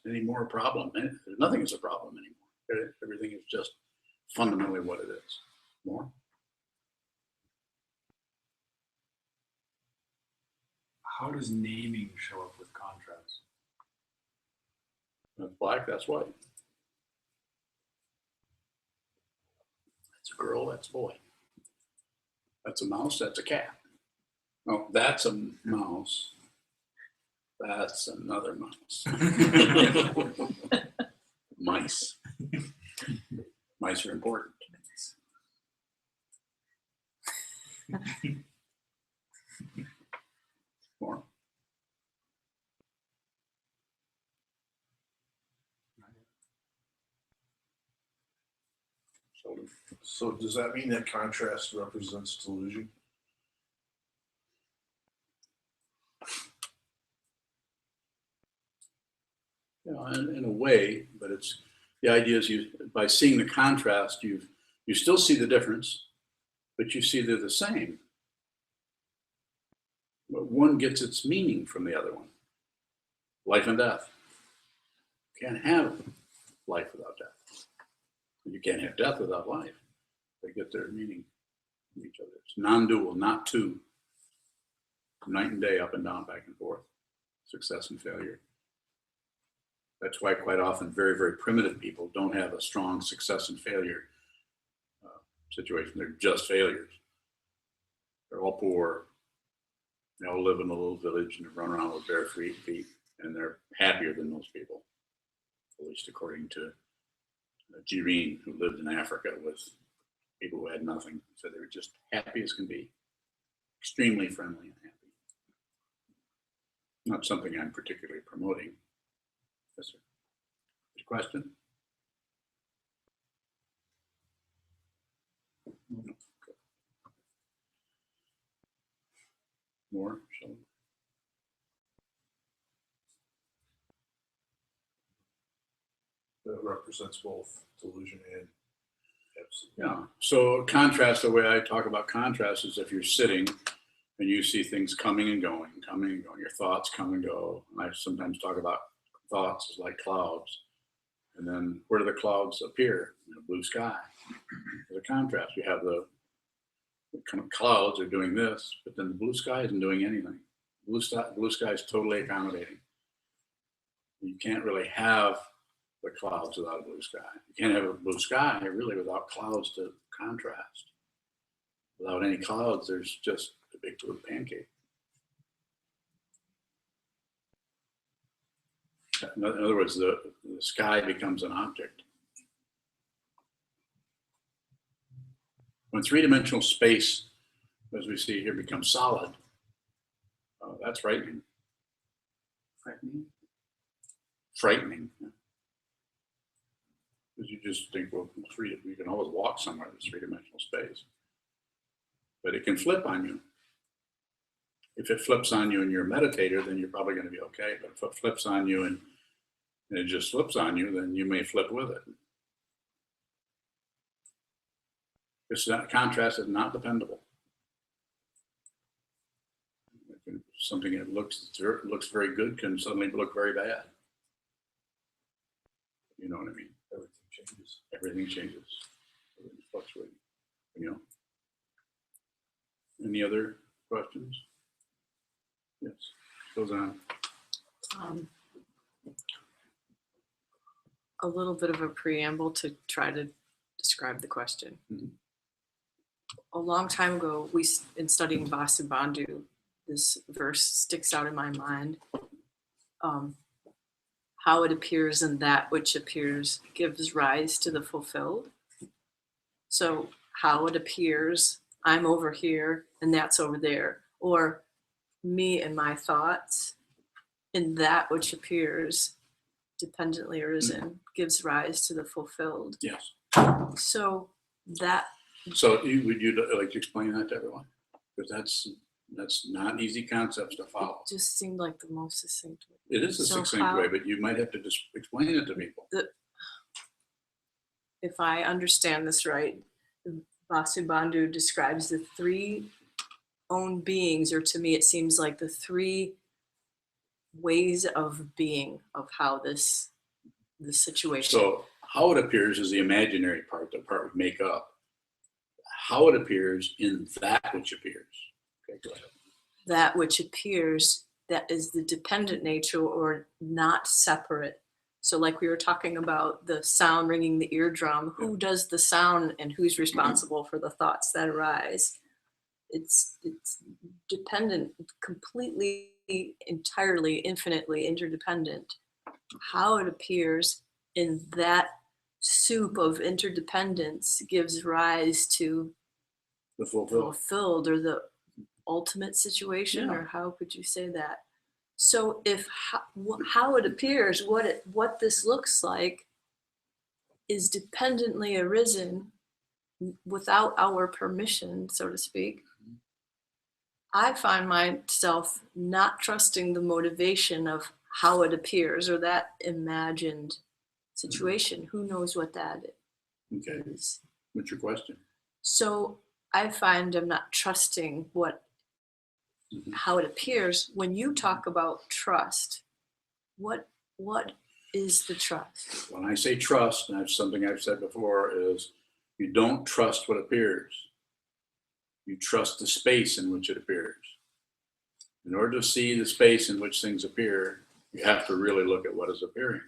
any more a problem. Nothing is a problem anymore. Everything is just fundamentally what it is. More? How does naming show up with contrast? That's black, that's white. That's a girl, that's a boy. That's a mouse, that's a cat. Oh, that's a mouse. That's another mouse. Mice. Mice are important. More. So does that mean that contrast represents delusion? You know, in a way, but it's, the idea is by seeing the contrast, you still see the difference, but you see they're the same. But one gets its meaning from the other one. Life and death. You can't have life without death. You can't have death without life. They get their meaning from each other. It's non-dual, not two. Night and day, up and down, back and forth. Success and failure. That's why quite often very, very primitive people don't have a strong success and failure situation. They're just failures. They're all poor. They all live in a little village and run around with bare feet, and they're happier than most people, at least according to Jireen, who lived in Africa with people who had nothing. So they were just happy as can be, extremely friendly and happy. Not something I'm particularly promoting. Yes, sir. Good question? No. Okay. More, Shelley? That represents both delusion and absolute. Yeah. So contrast, the way I talk about contrast is if you're sitting and you see things coming and going, your thoughts come and go. And I sometimes talk about thoughts as like clouds. And then where do the clouds appear? In the blue sky. There's a contrast. You have the kind of clouds are doing this, but then the blue sky isn't doing anything. Blue sky is totally accommodating. You can't really have the clouds without a blue sky. You can't have a blue sky really without clouds to contrast. Without any clouds, there's just a big blue pancake. In other words, the sky becomes an object. When three-dimensional space, as we see here, becomes solid, that's frightening. Frightening. Because you just think, well, you can always walk somewhere that's three-dimensional space. But it can flip on you. If it flips on you and you're a meditator, then you're probably going to be okay. But if it flips on you and it just flips on you, then you may flip with it. Contrast is not dependable. Something that looks very good can suddenly look very bad. You know what I mean? Everything changes. Everything changes. Everything's fluctuating. You know. Any other questions? Yes. Goes on. A little bit of a preamble to try to describe the question. Mm-hmm. A long time ago, in studying Vasubandhu, this verse sticks out in my mind. How it appears and that which appears gives rise to the fulfilled. So how it appears, I'm over here and that's over there. Or me and my thoughts, and that which appears dependently arisen gives rise to the fulfilled. Yes. So that. So would you like to explain that to everyone? Because that's not easy concepts to follow. It just seemed like the most succinct way. It is a succinct way, but you might have to just explain it to people. If I understand this right, Vasubandhu describes the three own beings, or to me it seems like the three ways of being of how the situation. So how it appears is the imaginary part, the part we make up. How it appears in that which appears. Okay, go ahead. That which appears, that is the dependent nature or not separate. So like we were talking about the sound ringing the eardrum, who does the sound and who's responsible for the thoughts that arise? It's dependent, completely, entirely, infinitely interdependent. How it appears in that soup of interdependence gives rise to The fulfilled. fulfilled, or the ultimate situation, Yeah. or how could you say that? So if how it appears, what this looks like is dependently arisen without our permission, so to speak, I find myself not trusting the motivation of how it appears or that imagined situation. Who knows what that Okay, is? what's your question? So I find I'm not trusting Mhm. how it appears. When you talk about trust, what is the trust? When I say trust, and that's something I've said before, is you don't trust what appears. You trust the space in which it appears. In order to see the space in which things appear, you have to really look at what is appearing.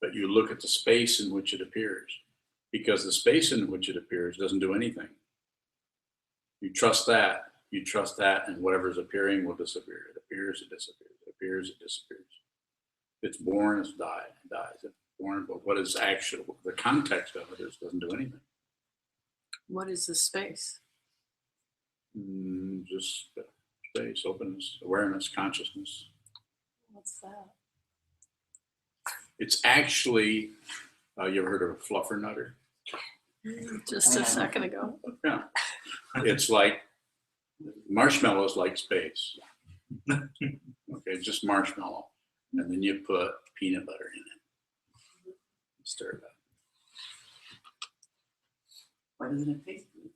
But you look at the space in which it appears, because the space in which it appears doesn't do anything. You trust that, and whatever is appearing will disappear. It appears, it disappears. It appears, it disappears. It's born, it's died, it dies. It's born, but what is actual, the context of it is doesn't do anything. What is the space? Just space, openness, awareness, consciousness. What's that? It's actually, you ever heard of a fluffernutter? Just a second ago. Yeah. It's like marshmallows like space. Okay, just marshmallow. And then you put peanut butter in it. Stir it up. Why doesn't it taste good?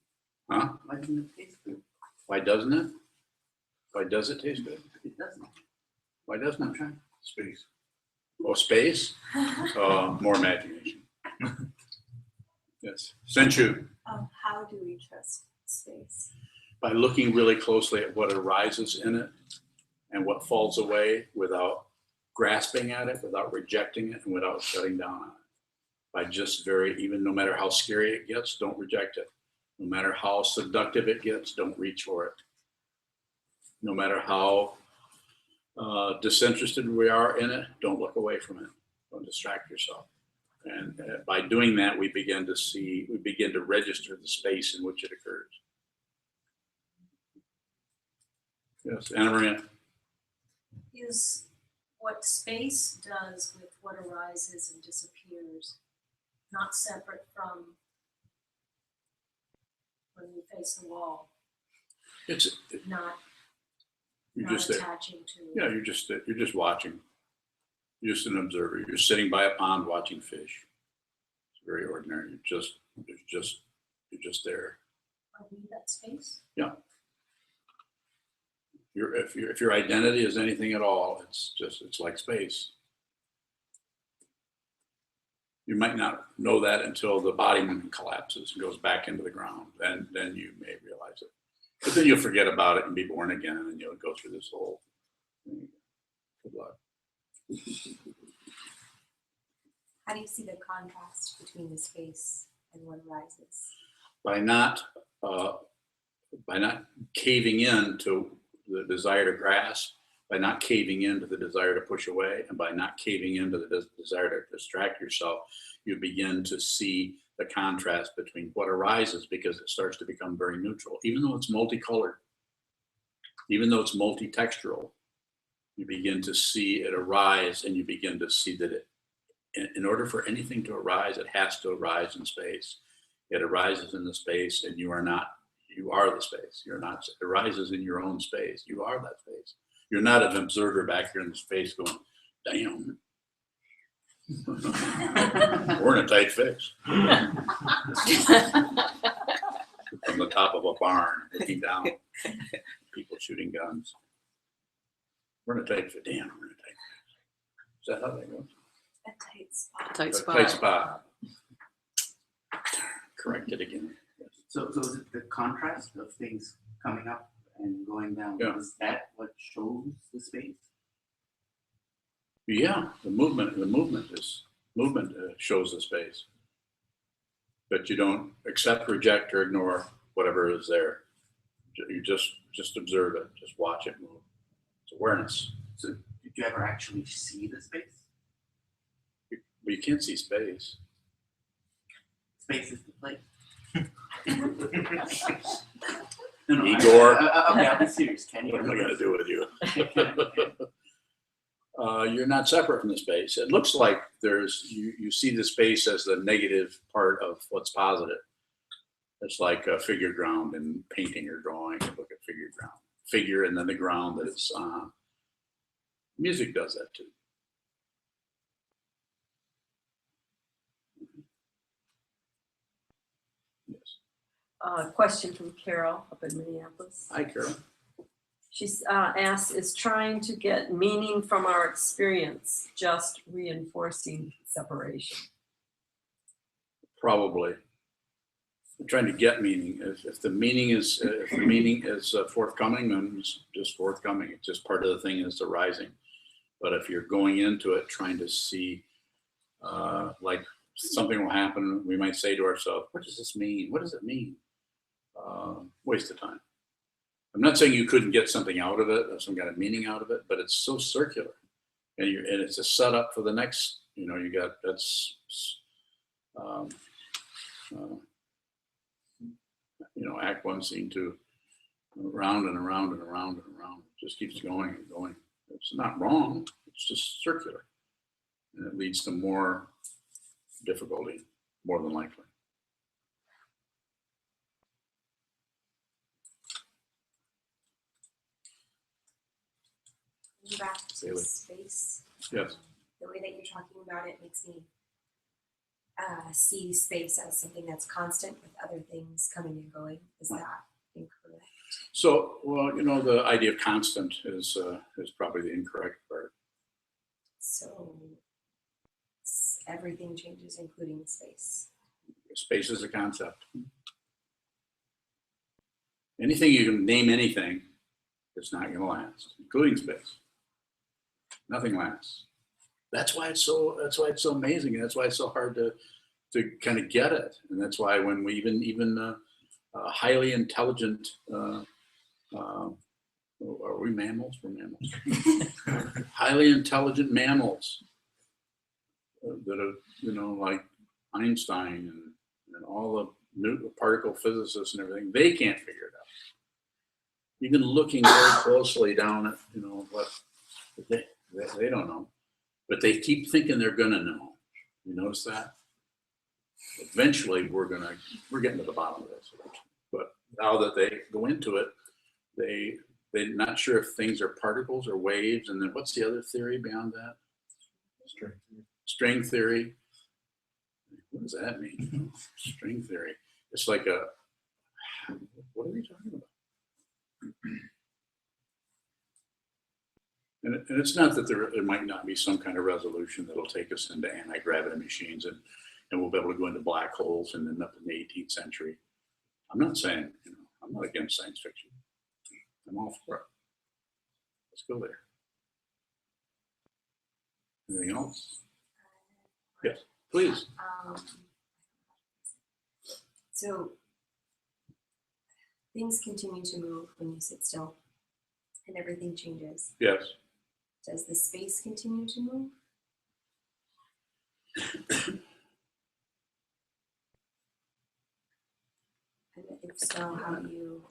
Huh? Why doesn't it taste good? Why doesn't it? Why does it taste good? It doesn't. Why doesn't I'm it? trying. Space. Oh, space? More imagination. Yes. Senchu, How do we trust space? by looking really closely at what arises in it and what falls away without grasping at it, without rejecting it, and without shutting down on it. By just even no matter how scary it gets, don't reject it. No matter how seductive it gets, don't reach for it. No matter how disinterested we are in it, don't look away from it. Don't distract yourself. And by doing that, we begin to register the space in which it occurs. Yes, Anna Maria. Is what space does with what arises and disappears not separate from when you face the wall, not You're not just there. attaching to? Yeah, you're just watching. You're just an observer. You're sitting by a pond watching fish. It's very ordinary. You're just there. Are we that space? Yeah. If your identity is anything at all, it's like space. You might not know that until the body collapses and goes back into the ground. Then you may realize it. But then you'll forget about it and be born again, and then you'll go through this whole thing. Good luck. How do you see the contrast between the space and what arises? By not caving in to the desire to grasp, by not caving into the desire to push away, and by not caving into the desire to distract yourself, you begin to see the contrast between what arises, because it starts to become very neutral. Even though it's multicolored, even though it's multi-textural, you begin to see it arise, and you begin to see that in order for anything to arise, it has to arise in space. It arises in the space, and you are the space. You're not, it arises in your own space. You are that space. You're not an observer back here in the space going, damn. We're in a tight fix. From the top of a barn, looking down, people shooting guns. We're in a tight fit. Damn, we're in a tight fix. Is that how that goes? A tight spot. Tight spot. Tight spot. Correct it again. Yes. So is it the contrast of things coming up and going down? Yeah. Is that what shows the space? Yeah, the movement shows the space, but you don't accept, reject, or ignore whatever is there. You just observe it, just watch it move. It's awareness. So did you ever actually see the space? But you can't see space. Space is the place. No, Igor. okay, I'll be serious. Can you? What am I going to do with you? You're not separate from the space. It looks like you see the space as the negative part of what's positive. It's like a figure ground in painting or drawing. You look at figure ground, figure, and then the ground that it's on. Music does that too. Yes. Question from Carol up in Minneapolis. Hi, Carol. She's asked, is trying to get meaning from our experience just reinforcing separation? Probably. I'm trying to get meaning. If the meaning is forthcoming, then it's just forthcoming. It's just part of the thing is arising. But if you're going into it trying to see, like something will happen, we might say to ourselves, "What does this mean? What does it mean?" Waste of time. I'm not saying you couldn't get something out of it, or some kind of meaning out of it, but it's so circular, and it's a setup for the next. You got that's. Act 1, Scene 2, around and around and around and around. It just keeps going and going. It's not wrong. It's just circular, and it leads to more difficulty, more than likely. Going back to Really? space. Yes. The way that you're talking about it makes me see space as something that's constant with other things coming and going. Is that incorrect? So, well, the idea of constant is probably the incorrect part. So everything changes, including space. Space is a concept. Anything you can name, anything, it's not going to last, including space. Nothing lasts. That's why it's so amazing, and that's why it's so hard to kind of get it. And that's why when we even highly intelligent, are we mammals? We're mammals. Highly intelligent mammals that are, like Einstein and all the particle physicists and everything, they can't figure it out. Even looking very closely down at, what they don't know, but they keep thinking they're gonna know. You notice that? Eventually, we're getting to the bottom of this. But now that they go into it, they're not sure if things are particles or waves. And then what's the other theory beyond that? String theory. What does that mean? String theory. It's like what are we talking about? And it's not that there might not be some kind of resolution that'll take us into anti-gravity machines and we'll be able to go into black holes and end up in the 18th century. I'm not saying, I'm not against science fiction. I'm all for it. Let's go there. Anything else? Yes, please. So things continue to move when you sit still, and everything changes. Yes. Does the space continue to move? And if so, how do you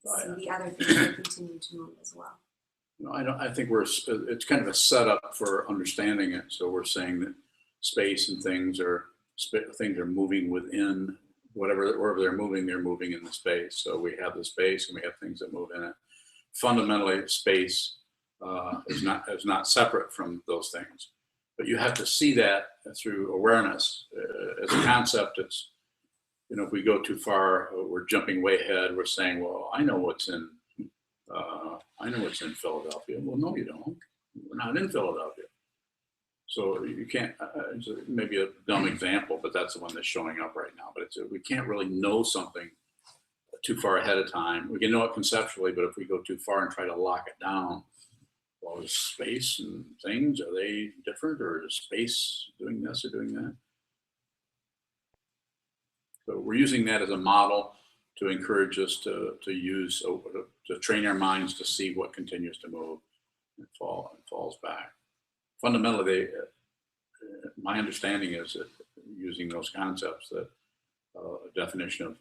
see the other things that continue to move as well? I think it's kind of a setup for understanding it. So we're saying that space and things are moving within wherever they're moving in the space. So we have the space and we have things that move in it. Fundamentally, space is not separate from those things, but you have to see that through awareness. As a concept, it's, if we go too far, we're jumping way ahead. We're saying, well, I know what's in Philadelphia. Well, no, you don't. We're not in Philadelphia. So you can't, maybe a dumb example, but that's the one that's showing up right now. But we can't really know something too far ahead of time. We can know it conceptually, but if we go too far and try to lock it down, well, is space and things, are they different, or is space doing this or doing that? So we're using that as a model to encourage us to train our minds to see what continues to move and falls back. Fundamentally, my understanding is that using those concepts, that a definition of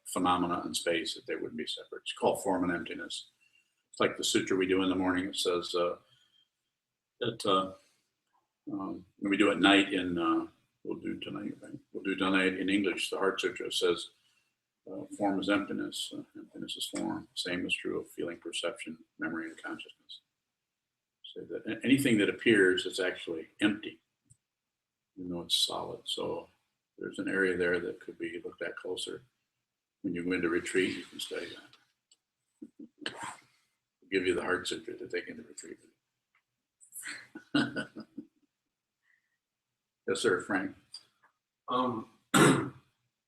phenomena in space, that they wouldn't be separate. It's called form and emptiness. It's like the sutra we do in the morning. It says when we do at night we'll do tonight in English. The Heart Sutra says form is emptiness, emptiness is form. Same is true of feeling, perception, memory, and consciousness. So that anything that appears is actually empty, even though it's solid. So there's an area there that could be looked at closer. When you go into retreat, you can study that. We'll give you the heart surgery to take into retreat. Yes, sir, Frank.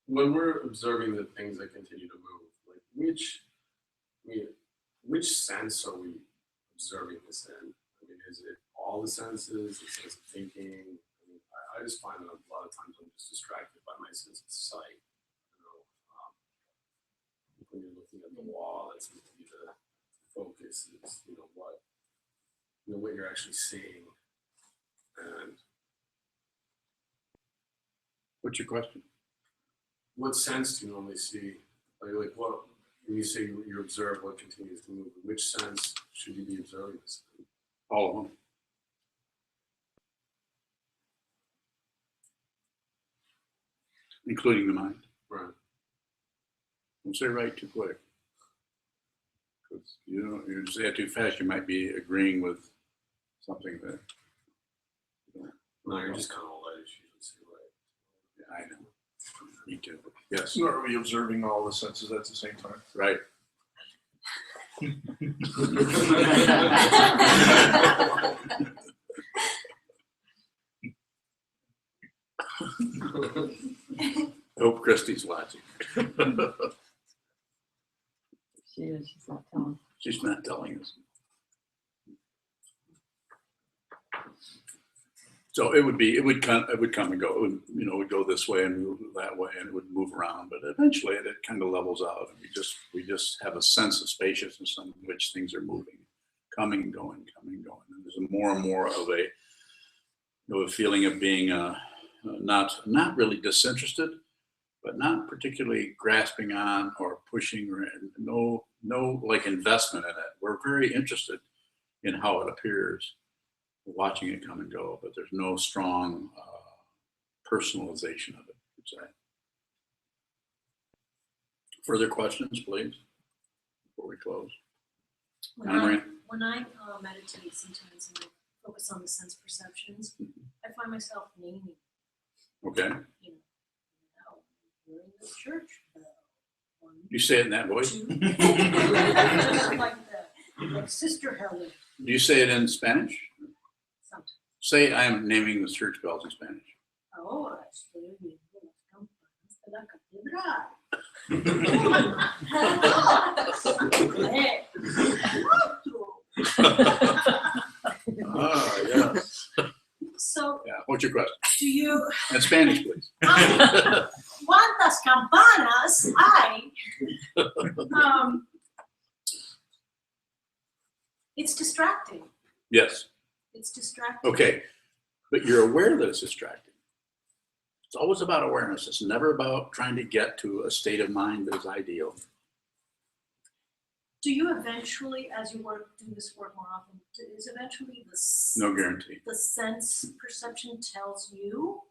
When we're observing the things that continue to move, like which sense are we observing this in? I mean, is it all the senses, the sense of thinking? I mean, I just find that a lot of times I'm just distracted by my sense of sight. You know, when you're looking at the wall, that seems to be the focus is, what you're actually seeing. And What's your question? what sense do you normally see? Like what, when you say you observe what continues to move, which sense should you be observing this in? All of them. Including the mind. Right. Don't say right too quick. Because you say it too fast, you might be agreeing with something that. No, you're just kind of light as you say right. Yeah, I know. Me too. Yes. So are we observing all the senses at the same time? Right. I hope Christy's watching. She is, she's not telling. She's not telling us. So it would come and go. It would, it would go this way and move that way, and it would move around. But eventually, it kind of levels out, and we just have a sense of spaciousness in which things are moving, coming and going, coming and going. And there's more and more of a feeling of being not really disinterested, but not particularly grasping on or pushing, or no like investment in it. We're very interested in how it appears, watching it come and go, but there's no strong personalization of it, I'd say. Further questions, please, before we close? When I meditate sometimes and I focus on the sense perceptions, I find myself naming. Okay. We're in the church bell. One, You say it in that voice? two. Like that. Like Sister Helen. Do you say it in Spanish? Sometimes. Say I am naming the church bells in Spanish. Ahora estoy viendo las campanas de la Ah, yes. So, Yeah. What's your question? do you? In Spanish, please. ¿Cuántas campanas hay? It's distracting. Yes. It's distracting. Okay. But you're aware that it's distracting. It's always about awareness. It's never about trying to get to a state of mind that is ideal. Do you eventually, as you do this work more often, is eventually No guarantee. the sense perception tells you,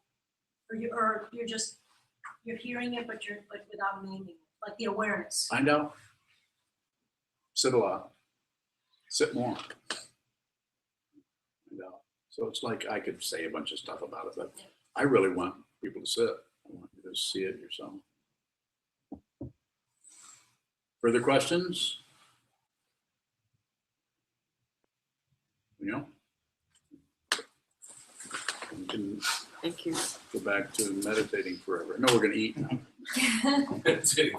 or you're hearing it, but without naming it, like the awareness? Find out. Sit a lot. Sit more. Find out. So it's like I could say a bunch of stuff about it, but I really want people to sit. I want you to see it yourself. Further questions? We can Thank you. go back to meditating forever. No, we're going to eat now. That's it.